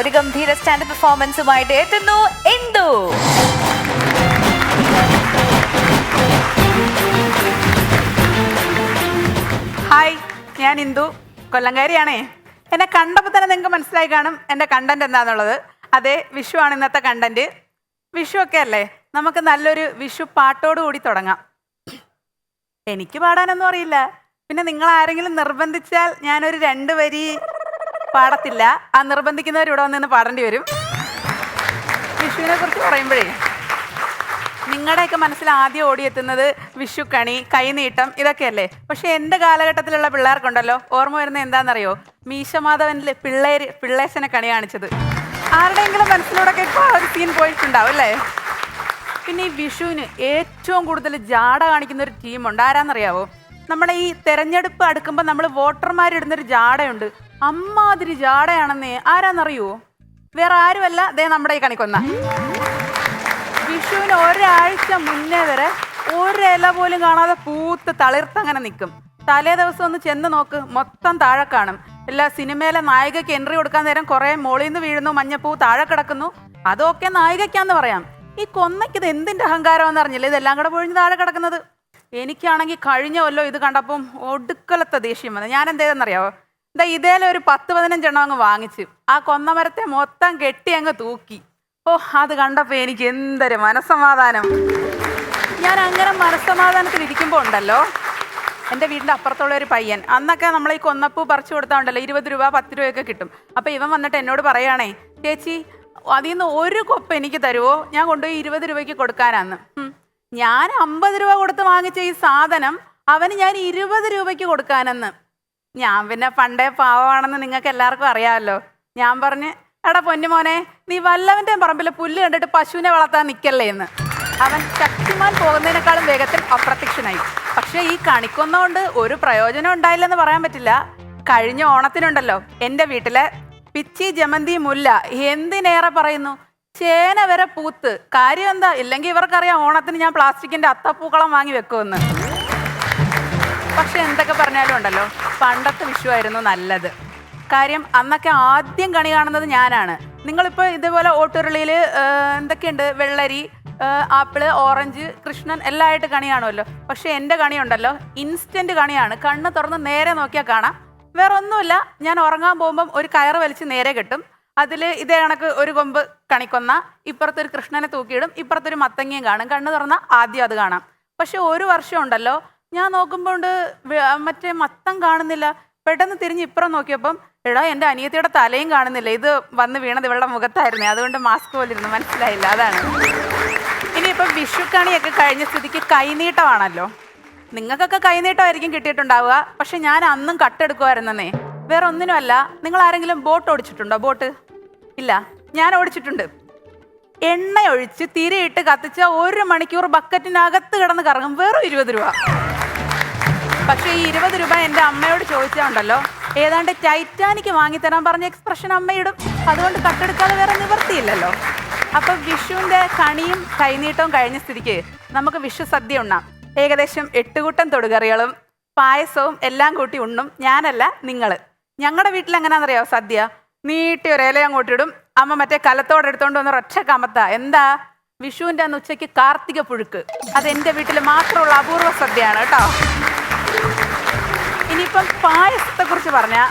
ഒരു ഗംഭീര സ്റ്റാൻഡ് പെർഫോമൻസുമായിട്ട് എത്തുന്നു ഇന്ദു. ഹായ്, ഞാൻ ഇന്ദു, കൊല്ലംകാരിയാണേ. എന്നെ കണ്ടപ്പോൾ തന്നെ നിങ്ങൾക്ക് മനസ്സിലായി കാണും എൻ്റെ കണ്ടന്റ് എന്താണെന്നുള്ളത്. അതെ, വിഷു ആണ് ഇന്നത്തെ കണ്ടന്റ്. വിഷു ഒക്കെ അല്ലേ, നമുക്ക് നല്ലൊരു വിഷു പാട്ടോട് കൂടി തുടങ്ങാം. എനിക്ക് പാടാനൊന്നും അറിയില്ല, പിന്നെ നിങ്ങൾ ആരെങ്കിലും നിർബന്ധിച്ചാൽ ഞാനൊരു 2 വരി പാടത്തില്ല. ആ നിർബന്ധിക്കുന്നവർ ഇവിടെ വന്ന് പാടേണ്ടി വരും. വിഷുവിനെ കുറിച്ച് പറയുമ്പോഴേ നിങ്ങളുടെയൊക്കെ മനസ്സിൽ ആദ്യം ഓടിയെത്തുന്നത് വിഷുക്കണി, കൈനീട്ടം, ഇതൊക്കെയല്ലേ. പക്ഷെ എൻ്റെ കാലഘട്ടത്തിലുള്ള പിള്ളേർക്കുണ്ടല്ലോ ഓർമ്മ വരുന്നത് എന്താണെന്നറിയോ? മീശമാധവനിൽ പിള്ളേശനെ കണി കാണിച്ചത്. ആരുടെയെങ്കിലും മനസ്സിലൂടെയൊക്കെ ഇപ്പോൾ ഒരു സീൻ പോയിട്ടുണ്ടാവും അല്ലേ? പിന്നെ ഈ വിഷുവിന് ഏറ്റവും കൂടുതൽ ജാട കാണിക്കുന്ന ഒരു ടീമുണ്ട്. ആരാന്നറിയാവോ? നമ്മുടെ ഈ തെരഞ്ഞെടുപ്പ് അടുക്കുമ്പോൾ നമ്മൾ വോട്ടർമാരിടുന്നൊരു ജാടയുണ്ട്. അമ്മാതിരി ജാടയാണെന്നേ. ആരാന്നറിയുവോ? വേറെ ആരുമല്ല, ദേ നമ്മുടെ ഈ കണിക്കൊന്ന. വിഷുവിന് ഒരാഴ്ച മുന്നേ വരെ ഒരില പോലും കാണാതെ പൂത്ത് തളിർത്തങ്ങനെ നിൽക്കും. തലേ ദിവസം ഒന്ന് ചെന്ന് നോക്ക്, മൊത്തം താഴെ കാണും. എല്ലാ സിനിമയിലെ നായികയ്ക്ക് എൻട്രി കൊടുക്കാൻ നേരം കുറേ മോളിൽ നിന്ന് വീഴുന്നു, മഞ്ഞപ്പൂ താഴെ കിടക്കുന്നു. അതൊക്കെ നായികയ്ക്കാന്ന് പറയാം. ഈ കൊന്നയ്ക്ക് ഇത് എന്തിൻ്റെ അഹങ്കാരമെന്ന് അറിഞ്ഞില്ല ഇതെല്ലാം കൂടെ പൊഴിഞ്ഞ് താഴെ കിടക്കുന്നത്. എനിക്കാണെങ്കിൽ കഴിഞ്ഞ കൊല്ലം ഇത് കണ്ടപ്പം ഒടുക്കലത്തെ ദേഷ്യം വന്നു. ഞാൻ എന്ത് ചെയ്തെന്നറിയാവോ? ഇതേലെ ഒരു 10-15 എണ്ണം അങ്ങ് വാങ്ങിച്ച് ആ കൊന്നമരത്തെ മൊത്തം കെട്ടി അങ്ങ് തൂക്കി. ഓ, അത് കണ്ടപ്പോൾ എനിക്ക് എന്തൊരു മനസ്സമാധാനം. ഞാൻ അങ്ങനെ മനസ്സമാധാനത്തിൽ ഇരിക്കുമ്പോൾ ഉണ്ടല്ലോ, എൻ്റെ വീടിൻ്റെ അപ്പുറത്തുള്ള ഒരു പയ്യൻ, അന്നൊക്കെ നമ്മൾ ഈ കൊന്നപ്പൂ പറിച്ചു കൊടുത്താൽ ഉണ്ടല്ലോ 20 രൂപ 10 രൂപയൊക്കെ കിട്ടും. അപ്പോൾ ഇവൻ വന്നിട്ട് എന്നോട് പറയുകയാണേ, ചേച്ചി അതിൽ നിന്ന് ഒരു കൊപ്പ് എനിക്ക് തരുമോ? ഞാൻ കൊണ്ടുപോയി 20 രൂപയ്ക്ക് കൊടുക്കാനാന്ന്. ഞാൻ 50 രൂപ കൊടുത്ത് വാങ്ങിച്ച ഈ സാധനം അവന് ഞാൻ 20 രൂപയ്ക്ക് കൊടുക്കാനെന്ന്. ഞാൻ പിന്നെ പണ്ടേ പാവമാണെന്ന് നിങ്ങൾക്ക് എല്ലാവർക്കും അറിയാമല്ലോ. ഞാൻ പറഞ്ഞ്, എടാ പൊന്നുമോനെ, നീ വല്ലവൻ്റെ പറമ്പിൽ പുല്ല് കണ്ടിട്ട് പശുവിനെ വളർത്താൻ നിൽക്കല്ലേ എന്ന്. അവൻ ശക്തിമാൻ പോകുന്നതിനേക്കാളും വേഗത്തിൽ അപ്രത്യക്ഷനായി. പക്ഷേ ഈ കണിക്കൊന്നുകൊണ്ട് ഒരു പ്രയോജനം ഉണ്ടായില്ലെന്ന് പറയാൻ പറ്റില്ല. കഴിഞ്ഞ ഓണത്തിനുണ്ടല്ലോ എൻ്റെ വീട്ടിലെ പിച്ചി, ജമന്തി, മുല്ല എന്തിനേറെ പറയുന്നു, ചേന വരെ പൂത്ത്. കാര്യം എന്താ? ഇല്ലെങ്കിൽ ഇവർക്കറിയാം ഓണത്തിന് ഞാൻ പ്ലാസ്റ്റിക്കിൻ്റെ അത്തപ്പൂക്കളം വാങ്ങി വെക്കുമെന്ന്. പക്ഷെ എന്തൊക്കെ പറഞ്ഞാലും ഉണ്ടല്ലോ, പണ്ടത്തെ വിഷുവായിരുന്നു നല്ലത്. കാര്യം അന്നൊക്കെ ആദ്യം കണി കാണുന്നത് ഞാനാണ്. നിങ്ങളിപ്പോൾ ഇതുപോലെ ഓട്ടുരുളിയിൽ എന്തൊക്കെയുണ്ട്, വെള്ളരി, ആപ്പിള്, ഓറഞ്ച്, കൃഷ്ണൻ എല്ലാം ആയിട്ട് കണി കാണുമല്ലോ. പക്ഷെ എൻ്റെ കണിയുണ്ടല്ലോ ഇൻസ്റ്റൻറ്റ് കണിയാണ്. കണ്ണ് തുറന്ന് നേരെ നോക്കിയാൽ കാണാം. വേറെ ഒന്നുമില്ല, ഞാൻ ഉറങ്ങാൻ പോകുമ്പം ഒരു കയറ് വലിച്ച് നേരെ കെട്ടും. അതിൽ ഇതേ കണക്ക് ഒരു കൊമ്പ് കണിക്കൊന്ന, ഇപ്പുറത്തൊരു കൃഷ്ണനെ തൂക്കിയിടും, ഇപ്പുറത്തൊരു മത്തങ്ങയും കാണും. കണ്ണ് തുറന്നാൽ ആദ്യം അത് കാണാം. പക്ഷെ ഒരു വർഷം ഉണ്ടല്ലോ, ഞാൻ നോക്കുമ്പോൾ മറ്റേ മത്തം കാണുന്നില്ല. പെട്ടെന്ന് തിരിഞ്ഞ് ഇപ്പുറം നോക്കിയപ്പം, എടാ എൻ്റെ അനിയത്തിയുടെ തലയും കാണുന്നില്ല. ഇത് വന്ന് വീണത് ഇവളുടെ മുഖത്തായിരുന്നേ, അതുകൊണ്ട് മാസ്ക് പോലിരുന്നു, മനസ്സിലായില്ല. അതാണ്. ഇനിയിപ്പം വിഷുക്കണിയൊക്കെ കഴിഞ്ഞ സ്ഥിതിക്ക് കൈനീട്ടമാണല്ലോ. നിങ്ങൾക്കൊക്കെ കൈനീട്ടമായിരിക്കും കിട്ടിയിട്ടുണ്ടാവുക. പക്ഷെ ഞാൻ അന്നും കട്ടെടുക്കുമായിരുന്നേ. വേറെ ഒന്നിനുമല്ല. നിങ്ങൾ ആരെങ്കിലും ബോട്ട് ഓടിച്ചിട്ടുണ്ടോ? ബോട്ട് ഇല്ല, ഞാൻ ഓടിച്ചിട്ടുണ്ട്. എണ്ണ ഒഴിച്ച് തിരിയിട്ട് കത്തിച്ച 1 മണിക്കൂർ ബക്കറ്റിനകത്ത് കിടന്ന് കറങ്ങും. വെറും 20 രൂപ. പക്ഷേ ഈ 20 രൂപ എൻ്റെ അമ്മയോട് ചോദിച്ചാൽ ഉണ്ടല്ലോ, ഏതാണ്ട് ടൈറ്റാനിക്ക് വാങ്ങിത്തരാൻ പറഞ്ഞ എക്സ്പ്രഷൻ അമ്മയിടും. അതുകൊണ്ട് കട്ടെടുക്കാതെ വേറെ നിവർത്തിയില്ലല്ലോ. അപ്പം വിഷുവിൻ്റെ കണിയും കൈനീട്ടവും കഴിഞ്ഞ സ്ഥിതിക്ക് നമുക്ക് വിഷു സദ്യ ഉണ്ണാം. ഏകദേശം 8 കൂട്ടം തൊടുകറികളും പായസവും എല്ലാം കൂട്ടി ഉണ്ണും. ഞാനല്ല, നിങ്ങൾ. ഞങ്ങളുടെ വീട്ടിൽ എങ്ങനെയാണെന്നറിയാമോ സദ്യ? നീട്ടി ഒരു ഇല അങ്ങോട്ടിടും. അമ്മ മറ്റേ കലത്തോടെ എടുത്തോണ്ട് വന്ന് ഒറ്റ കമത്ത. എന്താ? വിഷുവിൻ്റെ അന്ന് ഉച്ചയ്ക്ക് കാർത്തിക പുഴുക്ക്. അത് എൻ്റെ വീട്ടിൽ മാത്രമുള്ള അപൂർവ സദ്യയാണ് കേട്ടോ. ഇനിയിപ്പം പായസത്തെക്കുറിച്ച് പറഞ്ഞാൽ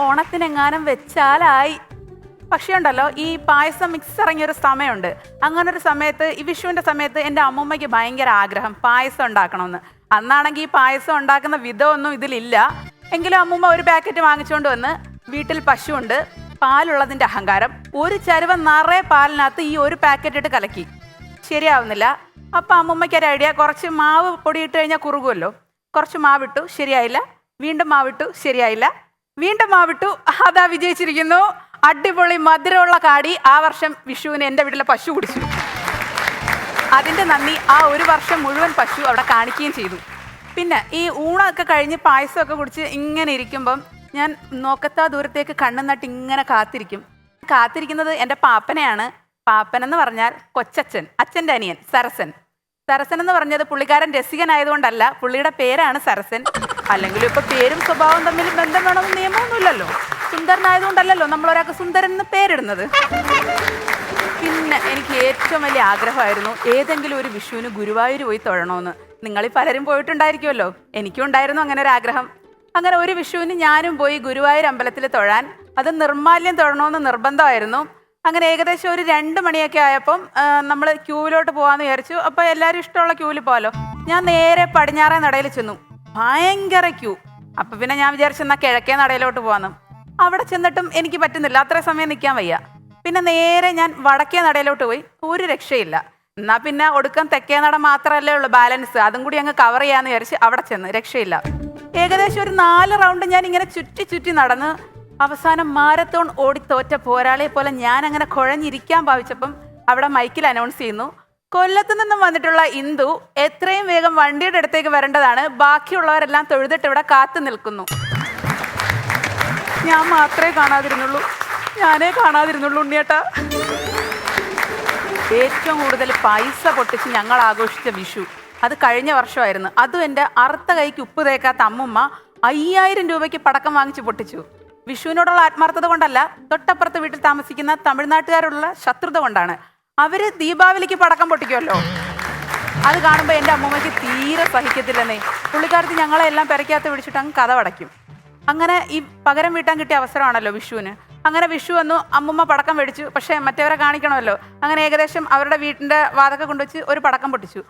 ഓണത്തിനെങ്ങാനും വെച്ചാലായി. പക്ഷേ ഉണ്ടല്ലോ, ഈ പായസം മിക്സ് ഇറങ്ങിയൊരു സമയമുണ്ട്. അങ്ങനൊരു സമയത്ത്, ഈ വിഷുവിൻ്റെ സമയത്ത് എൻ്റെ അമ്മൂമ്മയ്ക്ക് ഭയങ്കര ആഗ്രഹം പായസം ഉണ്ടാക്കണമെന്ന്. അന്നാണെങ്കിൽ ഈ പായസം ഉണ്ടാക്കുന്ന വിധമൊന്നും ഇതിലില്ല. എങ്കിലും അമ്മൂമ്മ ഒരു പാക്കറ്റ് വാങ്ങിച്ചുകൊണ്ട് വന്ന്, വീട്ടിൽ പശുവുണ്ട്, പാലുള്ളതിൻ്റെ അഹങ്കാരം, ഒരു ചരുവ നിറയെ പാലിനകത്ത് ഈ ഒരു പാക്കറ്റ് ഇട്ട് കലക്കി. ശരിയാവുന്നില്ല. അപ്പം അമ്മൂമ്മയ്ക്ക് ഒരു ഐഡിയ, കുറച്ച് മാവ് പൊടിയിട്ട് കഴിഞ്ഞാൽ കുറുകുമല്ലോ. കുറച്ച് മാവിട്ടു, ശരിയായില്ല. വീണ്ടും മാവിട്ടു, ശരിയായില്ല. വീണ്ടും മാവിട്ടു, അതാ വിജയിച്ചിരിക്കുന്നു. അടിപൊളി മധുരമുള്ള കാടി ആ വർഷം വിഷുവിന് എൻ്റെ വീട്ടിലെ പശു കുടിച്ചു. അതിൻ്റെ നന്ദി ആ ഒരു വർഷം മുഴുവൻ പശു അവിടെ കാണിക്കുകയും ചെയ്തു. പിന്നെ ഈ ഊണമൊക്കെ കഴിഞ്ഞ് പായസമൊക്കെ കുടിച്ച് ഇങ്ങനെ ഇരിക്കുമ്പം ഞാൻ നോക്കത്താ ദൂരത്തേക്ക് കണ്ണും നട്ട് ഇങ്ങനെ കാത്തിരിക്കുന്നത് എൻ്റെ പാപ്പനെയാണ്. പാപ്പൻ എന്ന് പറഞ്ഞാൽ കൊച്ചച്ഛൻ, അച്ഛൻ്റെ അനിയൻ സരസൻ. സരസൻ എന്ന് പറഞ്ഞത് പുള്ളിക്കാരൻ രസികനായതുകൊണ്ടല്ല, പുള്ളിയുടെ പേരാണ് സരസൻ. അല്ലെങ്കിലും ഇപ്പൊ പേരും സ്വഭാവം തമ്മിൽ ബന്ധം വേണമെന്ന് നിയമമൊന്നുമില്ലല്ലോ. സുന്ദരനായതുകൊണ്ടല്ലോ നമ്മൾ ഒരാൾക്ക് സുന്ദരൻ എന്ന് പേരിടുന്നത്. പിന്നെ എനിക്ക് ഏറ്റവും വലിയ ആഗ്രഹമായിരുന്നു ഏതെങ്കിലും ഒരു വിഷുവിന് ഗുരുവായൂർ പോയി തൊഴണമെന്ന്. നിങ്ങളിൽ പലരും പോയിട്ടുണ്ടായിരിക്കുമല്ലോ, എനിക്കും ഉണ്ടായിരുന്നു അങ്ങനെ ഒരു ആഗ്രഹം. അങ്ങനെ ഒരു വിഷുവിന് ഞാനും പോയി ഗുരുവായൂർ അമ്പലത്തിൽ തൊഴാൻ. അത് നിർമ്മാല്യം തൊഴണമെന്ന് നിർബന്ധമായിരുന്നു. അങ്ങനെ ഏകദേശം ഒരു 2 മണിയൊക്കെ ആയപ്പം നമ്മൾ ക്യൂവിലോട്ട് പോകാമെന്ന് വിചാരിച്ചു. അപ്പോൾ എല്ലാവരും ഇഷ്ടമുള്ള ക്യൂവിൽ പോകാമല്ലോ. ഞാൻ നേരെ പടിഞ്ഞാറേ നടയിൽ ചെന്നു. ഭയങ്കര ക്യൂ. അപ്പം പിന്നെ ഞാൻ വിചാരിച്ചെന്നാൽ കിഴക്കേ നടയിലോട്ട് പോകാമെന്ന്. അവിടെ ചെന്നിട്ടും എനിക്ക് പറ്റുന്നില്ല, അത്രയും സമയം നിൽക്കാൻ വയ്യ. പിന്നെ നേരെ ഞാൻ വടക്കേ നടയിലോട്ട് പോയി. ഒരു രക്ഷയില്ല. എന്നാൽ പിന്നെ ഒടുക്കം തെക്കേ നട മാത്രമല്ലേ ഉള്ളൂ ബാലൻസ്, അതും കൂടി അങ്ങ് കവർ ചെയ്യാമെന്ന് വിചാരിച്ച് അവിടെ ചെന്ന് രക്ഷയില്ല. ഏകദേശം ഒരു 4 റൗണ്ട് ഞാൻ ഇങ്ങനെ ചുറ്റി നടന്ന് അവസാനം മാരത്തോൺ ഓടി തോറ്റ പോരാളിയെ പോലെ ഞാൻ അങ്ങനെ കുഴഞ്ഞിരിക്കാൻ ഭാവിച്ചപ്പം അവിടെ മൈക്കിൽ അനൗൺസ് ചെയ്യുന്നു, കൊല്ലത്ത് നിന്നും വന്നിട്ടുള്ള ഇന്ദു എത്രയും വേഗം വണ്ടിയുടെ അടുത്തേക്ക് വരേണ്ടതാണ്, ബാക്കിയുള്ളവരെല്ലാം തൊഴുതിട്ട് ഇവിടെ കാത്തു നിൽക്കുന്നു. ഞാൻ മാത്രമേ കാണാതിരുന്നുള്ളൂ, ഞാനേ കാണാതിരുന്നുള്ളൂ ഉണ്ണിയേട്ടാ. ഏറ്റവും കൂടുതൽ പൈസ പൊട്ടിച്ച് ഞങ്ങൾ ആഘോഷിച്ച വിഷു അത് കഴിഞ്ഞ വർഷമായിരുന്നു. അതും എൻ്റെ അറുത്ത കൈക്ക് ഉപ്പ് തേക്കാത്ത അമ്മുമ്മ 5000 രൂപയ്ക്ക് പടക്കം വാങ്ങിച്ച് പൊട്ടിച്ചു. വിഷുവിനോടുള്ള ആത്മാർത്ഥത കൊണ്ടല്ല, തൊട്ടപ്പുറത്ത് വീട്ടിൽ താമസിക്കുന്ന തമിഴ്നാട്ടുകാരുള്ള ശത്രുത കൊണ്ടാണ്. അവര് ദീപാവലിക്ക് പടക്കം പൊട്ടിക്കുമല്ലോ, അത് കാണുമ്പോൾ എൻ്റെ അമ്മൂമ്മയ്ക്ക് തീരെ സഹിക്കത്തില്ലെന്നേ. പുള്ളിക്കാരത്തി ഞങ്ങളെ എല്ലാം പെരയ്ക്കകത്ത് പിടിച്ചിട്ട് അങ്ങ് കഥ അടയ്ക്കും. അങ്ങനെ ഈ പകരം വീട്ടാൻ കിട്ടിയ അവസരമാണല്ലോ വിഷുവിന്. അങ്ങനെ വിഷു വന്നു, അമ്മുമ്മ പടക്കം മേടിച്ചു. പക്ഷേ മറ്റവരെ കാണിക്കണമല്ലോ. അങ്ങനെ ഏകദേശം അവരുടെ വീട്ടിൻ്റെ വാതൊക്കെ കൊണ്ടുവച്ച് ഒരു പടക്കം പൊട്ടിച്ചു.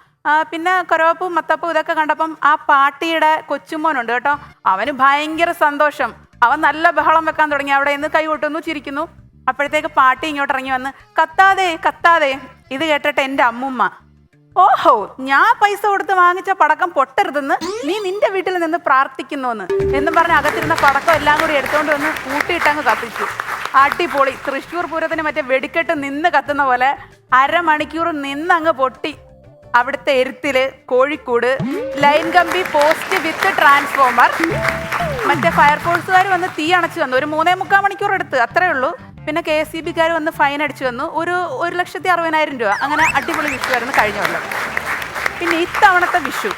പിന്നെ കരോപ്പും മത്തപ്പും ഇതൊക്കെ കണ്ടപ്പം ആ പാട്ടിയുടെ കൊച്ചുമോനുണ്ട് കേട്ടോ, അവന് ഭയങ്കര സന്തോഷം. അവൻ നല്ല ബഹളം വെക്കാൻ തുടങ്ങി. അവിടെ നിന്ന് കൈ കൊട്ടുന്നു, ചിരിക്കുന്നു. അപ്പോഴത്തേക്ക് പാട്ടി ഇങ്ങോട്ട് ഇറങ്ങി വന്ന് കത്താതെ കത്താതെ. ഇത് കേട്ടിട്ട് എൻ്റെ അമ്മുമ്മ, ഓഹോ ഞാൻ പൈസ കൊടുത്ത് വാങ്ങിച്ച പടക്കം പൊട്ടരുതെന്ന് നീ നിന്റെ വീട്ടിൽ നിന്ന് പ്രാർത്ഥിക്കുന്നു എന്നും പറഞ്ഞ് അകത്തിരുന്ന പടക്കം എല്ലാം കൂടി എടുത്തുകൊണ്ട് വന്ന് കൂട്ടിയിട്ടങ്ങ് കത്തിച്ചു. അടിപൊളി. തൃശ്ശൂർ പൂരത്തിന് മറ്റേ വെടിക്കെട്ട് നിന്ന് കത്തുന്ന പോലെ അരമണിക്കൂർ നിന്നങ്ങ് പൊട്ടി. അവിടുത്തെ എരുത്തില് കോഴിക്കോട് ലൈൻ കമ്പി പോസ്റ്റ് വിത്ത് ട്രാൻസ്ഫോമർ. മറ്റേ ഫയർഫോഴ്സുകാർ വന്ന് തീ അണച്ചു വന്നു. ഒരു 3.25 മണിക്കൂർ എടുത്ത്, അത്രേ ഉള്ളൂ. പിന്നെ KSEBക്കാർ വന്ന് ഫൈൻ അടിച്ചു വന്നു. ഒരു 1,60,000 രൂപ. അങ്ങനെ അടിപൊളി വിഷുവായിരുന്നു കഴിഞ്ഞ കൊല്ലം. പിന്നെ ഇത്തവണത്തെ വിഷു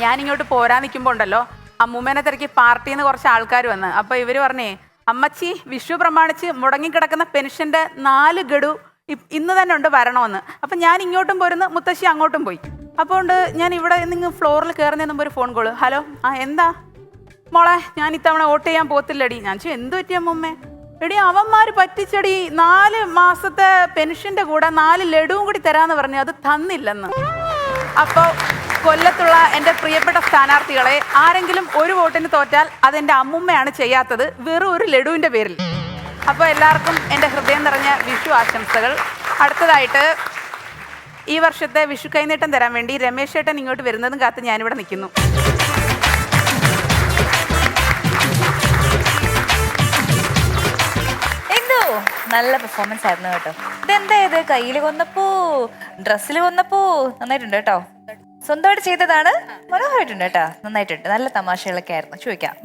ഞാനിങ്ങോട്ട് പോരാൻ നിൽക്കുമ്പോൾ ഉണ്ടല്ലോ, അമ്മൂമ്മേനെ തിരക്കി പാർട്ടിയിൽ നിന്ന് കുറച്ച് ആൾക്കാർ വന്ന്. അപ്പോൾ ഇവർ പറഞ്ഞേ, അമ്മച്ചി വിഷു പ്രമാണിച്ച് മുടങ്ങിക്കിടക്കുന്ന പെൻഷൻ്റെ 4 ഗഡു ഇന്ന് തന്നെ ഉണ്ട് വരണമെന്ന്. അപ്പം ഞാൻ ഇങ്ങോട്ടും പോരുന്നു, മുത്തശ്ശി അങ്ങോട്ടും പോയി. അപ്പോൾ ഉണ്ട് ഞാൻ ഇവിടെ നിങ്ങൾ ഫ്ലോറിൽ കയറുന്നതിന് മുമ്പ് ഒരു ഫോൺ കോള്. ഹലോ, എന്താ മോളെ, ഞാൻ ഇത്തവണ വോട്ട് ചെയ്യാൻ പോത്തില്ലടി. ഞാൻ ചോദിച്ചു എന്ത് പറ്റിയ അമ്മൂമ്മേ? എടി അവന്മാർ പറ്റിച്ചടി, 4 മാസത്തെ പെൻഷൻ്റെ കൂടെ 4 ലഡുവും കൂടി തരാമെന്ന് പറഞ്ഞു, അത് തന്നില്ലെന്ന്. അപ്പോൾ കൊല്ലത്തുള്ള എൻ്റെ പ്രിയപ്പെട്ട സ്ഥാനാർത്ഥികളെ, ആരെങ്കിലും ഒരു വോട്ടിന് തോറ്റാൽ അതെൻ്റെ അമ്മുമ്മയാണ് ചെയ്യാത്തത്, വെറും ഒരു ലഡുവിൻ്റെ പേരിൽ. അപ്പോൾ എല്ലാവർക്കും എൻ്റെ ഹൃദയം നിറഞ്ഞ വിഷു ആശംസകൾ. അടുത്തതായിട്ട് ഈ വർഷത്തെ വിഷു കൈനീട്ടം തരാൻ വേണ്ടി രമേശ് ചേട്ടൻ ഇങ്ങോട്ട് വരുന്നതും കാത്ത് ഞാനിവിടെ നിൽക്കുന്നു. നല്ല പെർഫോമൻസ് ആയിരുന്നു കേട്ടോ. ഇതെന്താ ഇത് കയ്യിൽ കൊന്നപ്പോ ഡ്രസ്സിൽ കൊന്നപ്പോ നന്നായിട്ടുണ്ട് കേട്ടോ. സ്വന്തമായിട്ട് ചെയ്തതാണ്, മനോഹരമായിട്ടുണ്ട് കേട്ടോ, നന്നായിട്ടുണ്ട്. നല്ല തമാശകളൊക്കെ ആയിരുന്നു. ചോദിക്കാം,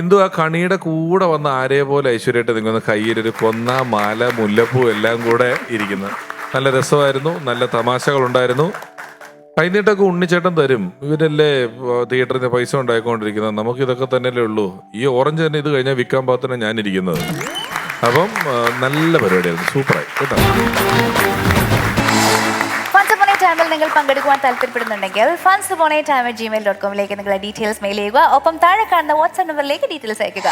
ഇന്ദു ആ കണിയുടെ കൂടെ വന്ന ആരെ പോലെ ഐശ്വര്യമായിട്ട് നിൽക്കുന്ന കയ്യിലൊരു കൊന്ന മാല മുല്ലപ്പൂ എല്ലാം കൂടെ ഇരിക്കുന്നു. നല്ല രസമായിരുന്നു, നല്ല തമാശകളുണ്ടായിരുന്നു. കൈനീട്ടൊക്കെ ഉണ്ണിച്ചേട്ടൻ തരും. ഇവരല്ലേ തിയേറ്ററിന് പൈസ ഉണ്ടായിക്കൊണ്ടിരിക്കുന്നത്, നമുക്ക് ഇതൊക്കെ തന്നെയല്ലേ ഉള്ളൂ. ഈ ഓറഞ്ച് തന്നെ ഇത് കഴിഞ്ഞാൽ വിൽക്കാൻ പാകത്തിന് ഞാനിരിക്കുന്നത്. അപ്പം നല്ല പരിപാടിയായിരുന്നു, സൂപ്പറായി കേട്ടോ. ടൈമിൽ നിങ്ങൾ പങ്കെടുക്കുവാൻ താല്പര്യപ്പെടുന്നുണ്ടെങ്കിൽ funsupon@gmail.com നിങ്ങളുടെ ഡീറ്റെയിൽസ് മെയിൽ ചെയ്യുക. ഒപ്പം താഴെ കാണുന്ന വാട്സ്ആപ്പ് നമ്പറിലേക്ക് ഡീറ്റെയിൽസ് അയക്കുക.